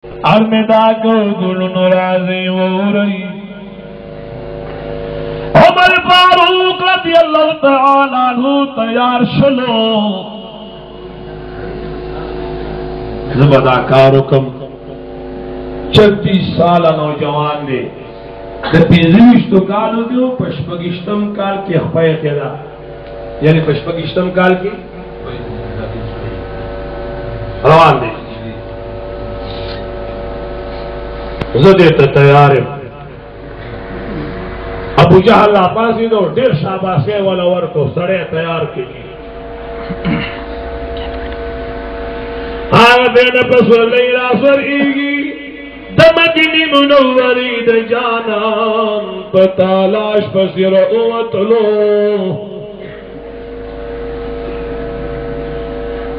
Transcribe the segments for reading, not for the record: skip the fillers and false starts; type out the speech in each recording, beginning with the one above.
ارمدا کو گلن رازی ہو رہی عمر فاروق رضی اللہ تعالیٰ عنہ تیار شلو زبدہ کارکم 36 سالہ نوجوان دے پینزویشتو کالو دیو پشپگشتم کال کی اخفائی قیدا یعنی پشپگشتم کال کی روان دے زدیتا تیارم ابو جہل آپاسی دو دیر شاباسے والا ورکو سڑے تیار کی آگا دین پس واللہی راسور ایگی دمدنی منوری د جانان پتالاش پسیر اوتلو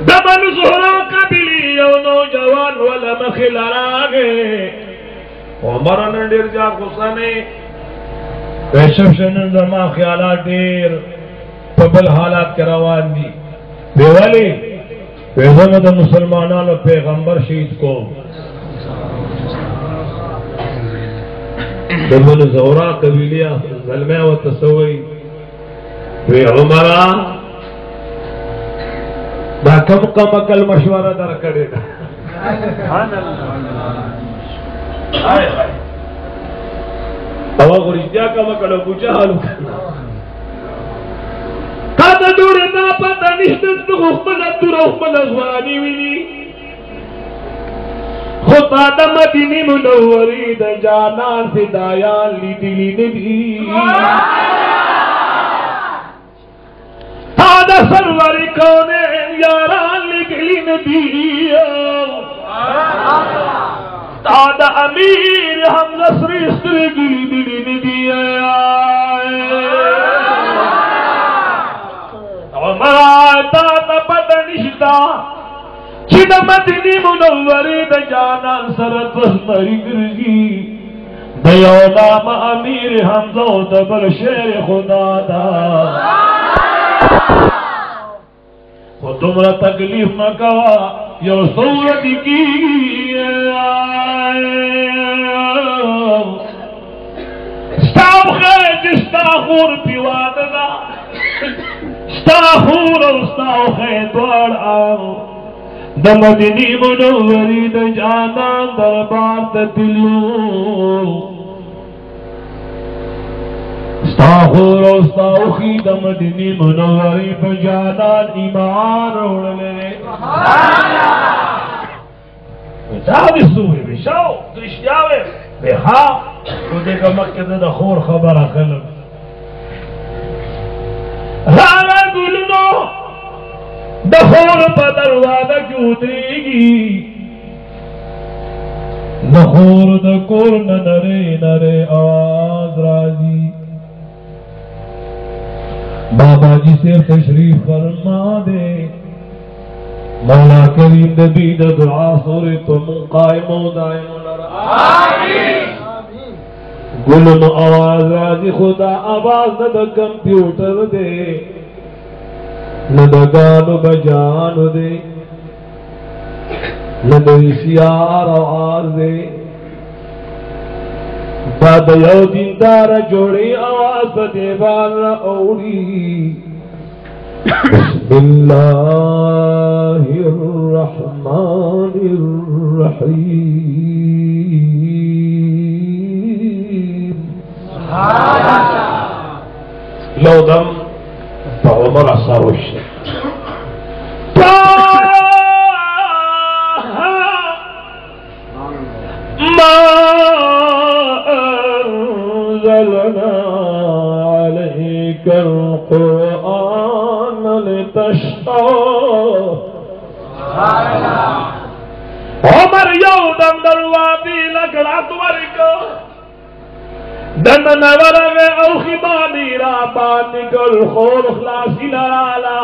دمن زہرا قبلی یو نوجوان والا مخل آگے عمران دیر جا خسانے پیشف شنن زمان خیالات دیر پبل حالات کروان دی بیوالی پیغمت مسلمانان و پیغمبر شہید کو دمن زورا قبیلیہ ظلمہ و تصوی وی عمرہ دا کم اکل مشورہ در کرے دا او غریجہ کم اکل ابو جہل کاتا دوڑے نا پتا نشتن تو خفلت تو رخمل ازوانی ویلی خطا دا مدینی منوری دا جانان فدایان لی دلی نبی تا دا سروری کونین یاران لی دلی نبی تا دا امیر ہم نصری استری گلی دلی نبی عمر آتا تا پتا نشتا چیدہ مدینی منوری دا جانان سرد وزمری گرگی دیو نام امیر حمزہ و دبر شیر خدا دا خود تمرا تکلیف نہ کوا یو صورت کی ستاو خیر جستا خور پیواد دا ستا خور اور ستاو خیر دوار آو دا مدینی منوری دا جانان دربار دا دلو استاخور و استاخی دا مدینی منوری دا جانان ایمان روڑ لے جاوی سوئی بشاو درشتیاوے بے ہاں تو دیکھا مکہ دا خور خبر اخلم رانا گلنو دخور پا دروازہ کیوں اترے گی دخور دکور نرے نرے آواز راجی بابا جی سے تشریف فرما دے مولا کریم نبی دعا سورے تم قائم و دائم آمین گلن آواز راجی خدا آواز نہ کمپیوٹر دے نہ گانو بجانو دے نہ سیار آواز دے بعد یو دیندار جوڑی آواز دیوان را اوڑی بسم اللہ الرحمن الرحیم لو دم عمر اثاروش ما انزلنا عليك القرآن لتشقى عمر یودم دروازی لکڑات ورکو دن نورغ او خبانی را بانکل خور خلاصی لرالا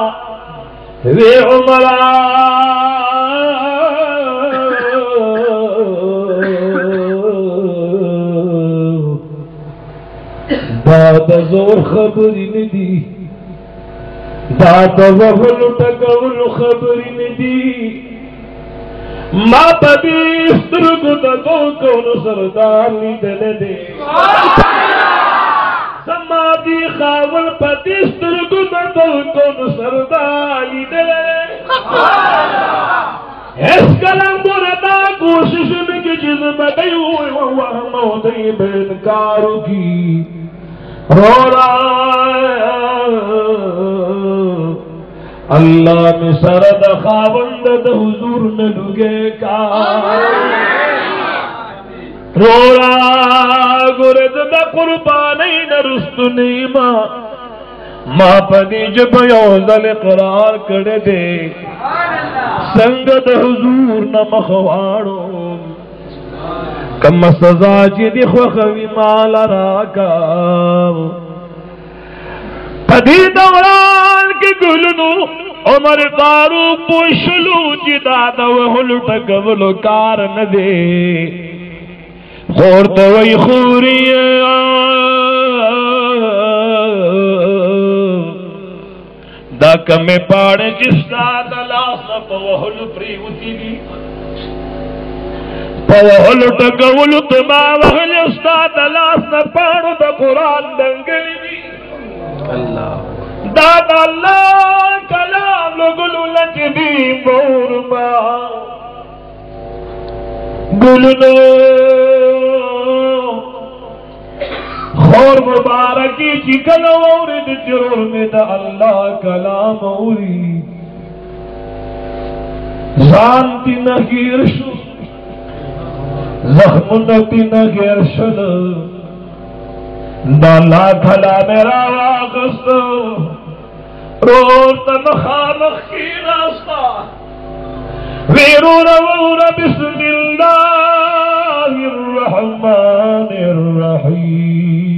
وی عمرہ داد زور خبری ندی داد وغل تکول خبری ندی ما پدی سترگو دا دو کون سردار لیدل دے زما دی خاون پدی سترگو دا دو کون سردار لیدل دے اس کلم بردا کوشش میں کی چیز بدئی ہوئی وہم ہوئی بیدکارو کی رو رہا اللہ میں سرد خاوند دا حضور نلگے کا رو رہا گرد دا قربانی نرست نیما ما پدی جب یوزل اقرار کر دے سنگت حضور نمخوانو کم سزا چی دی خوخوی مال راکا پدی دوران کی گلنو عمر فاروق پوشلو چی دادا وحلو تکولو کار ندے خورتوی خوری دا کم پاڑے جستا دلاسا پوہل پریوتی دی پوہل ٹکولو تما وحل استا دلاسا پاڑو دا قرآن دنگلی دی دادا اللہ کلام لگلو لجدی مورما گلنو خور مبارکی چکل اورد جرم دا اللہ کلام اوری زانتی نگیر شو زخمنتی نگیر شد دا اللہ کلام راغست روز مخامخ کی راستہ ویرو رو بسم اللہ الرحمن الرحیم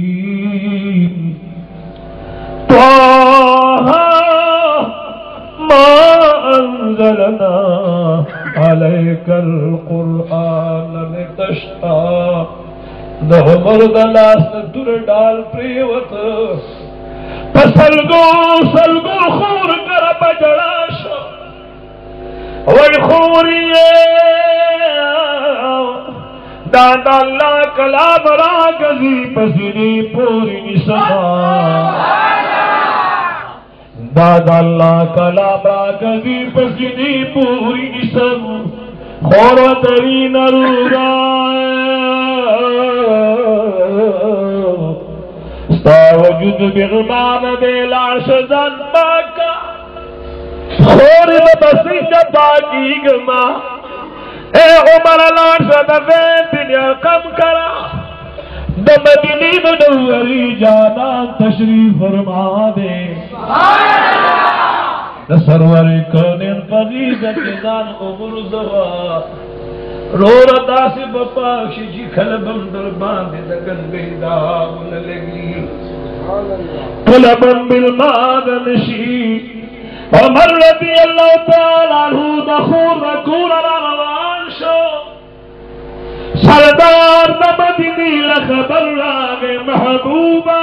طه ما انزلنا عليك القرآن لتشقى دو مرد لاس در ڈال پریوت پسلگو سلگو خور کر بجڑاش وی خوریے دادا اللہ کلام راگزی پسینی پوری نسما دادا اللہ کلام راگزی پسینی پوری نسم خورتری نرورا ستا وجود بغمان بیلار شدن باکا خور بسی جباکی گما اے عمر لانشا دفین دنیا کم کرا دا مدینی منوری جانا تشریف فرما دے دا سرور کونین فغیزت دان عمر زوا رو رتا سے بپاکشی جی کھلبم در باندے دکن بیداون لگی کھلبم بالمادنشی عمر رضی اللہ تعالیٰ عنہ دخور رکور روان شو سردار مدینی لخبر راگے محبوبہ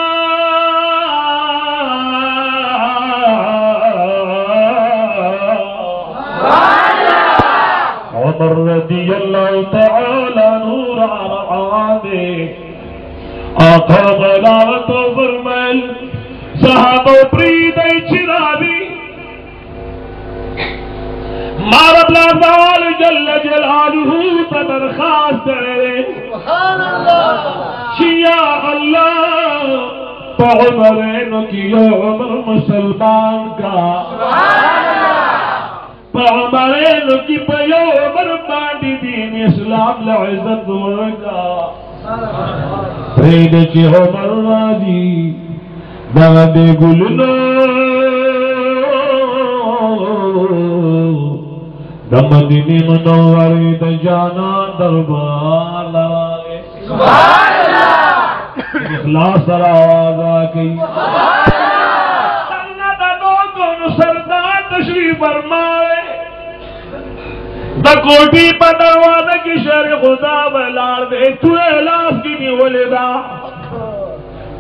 عمر رضی اللہ تعالیٰ عنہ رعادے آقا غلاوت و فرمائل صحابہ پریدائی چرابی مارب لازال جل جلالہ تدرخواست ہے سبحان اللہ شیعہ اللہ پعمرین کی عمر مسلمان کا سبحان اللہ پعمرین کی پیو عمر باندی دین اسلام لعزت ورکا پرید چی عمر راجی دادے گلنو مدینی منوری دا جانا دربار لائے سبحان اللہ اخلاص سر آواز آکی سبحان اللہ سنت دوگن سردار تشریف فرمائے دا کوٹی پا دروازہ کی شہر خدا بلار دے تو احلاف کی نہیں ولدہ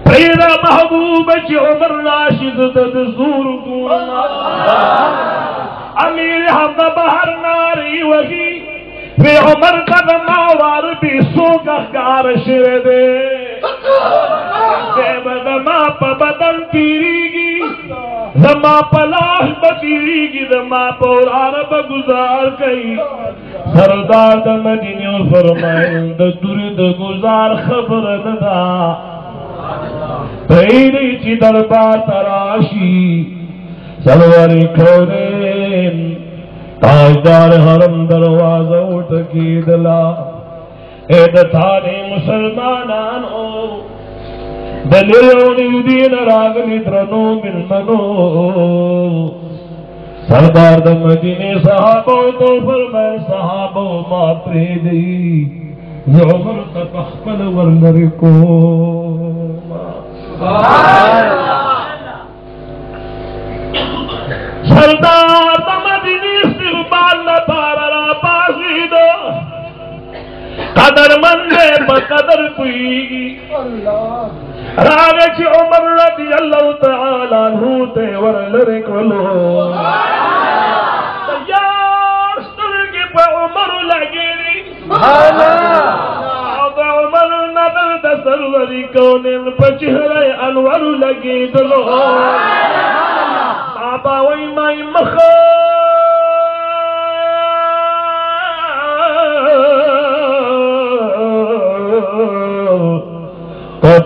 پریدہ محبوب چی عمر راشد تدزور کو امیر حمد بہر ناری وحی پی عمر کا دماوار بھی سوگا کار شر دے دیو دما پا بدن تیری گی دما پلاح بتیری گی دما پورار بگزار کئی سردار دا مدینیو فرمائن دا درد گزار خبر ددا تیری چی دربار تراشی سلواری کھولین تاجدار حرم دروازہ اٹھکی دلا اید تھانے مسلمانانو دلیونی دین راگلی درنو ملمنو سردار دا مدینے صحابو تو فرمائے صحابو ما پریدی یہ عمر تک اخبر ورنرکو سردار دا مدینے استقبال لپارا را پاسی دو قدر مندے بقدر کوئی راگچ عمر رضی اللہ تعالیٰ عنہ تے ورلرکلو یار سترگی پہ عمر لگی دی عمر نبل تسروری کونن پہ چہرے انور لگی دلو آبا وی مائی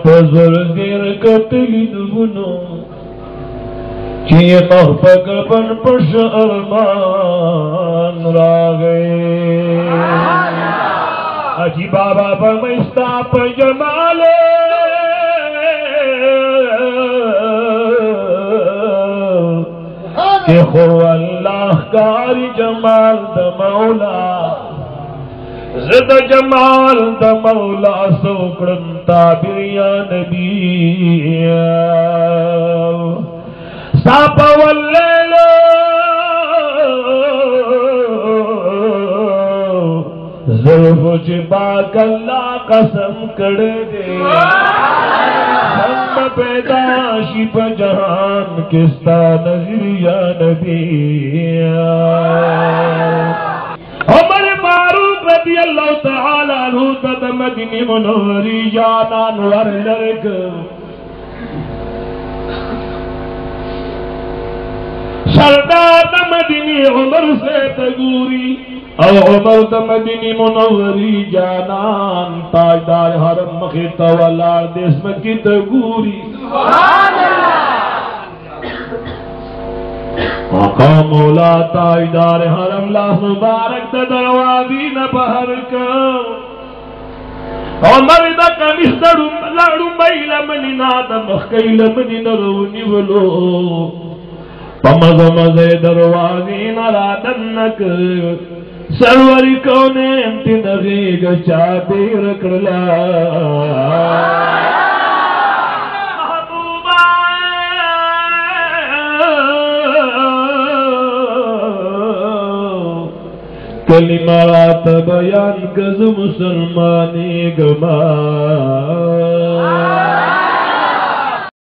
پزر دیر کتلی دونو چی مخفق بن پش ارمان را گئے اجی بابا بمستا پا جمالے کہ خو اللہ کاری جمال دا مولا زد جمال دا مولا سوکڑن تابر یا نبی ساپا واللیلو ظلف جباک اللہ قسم کڑے دے ہم پیداشی پا جہان کستا نظر یا نبی عمر فاروق رضی اللہ تعالی عنہ تد مدینی منوری جانان ورلرک سردار دا مدینی عمر سے تگوری او عمر دا مدینی منوری جانان تاجدار حرم مخیطہ والار دیس مکی تگوری سبحان اللہ آقا مولا تاجدار حرم لاس مبارک دا دروازی نا بہر کر عمر دا کمیس دا لڑمبئی لمنی نا دا مخی لمنی نرونی ولو پمزمز دروازی نا را دنک سروری کونے امتی نغیگ چاپی رکڑلا کلمات بیان کز مسلمانی گما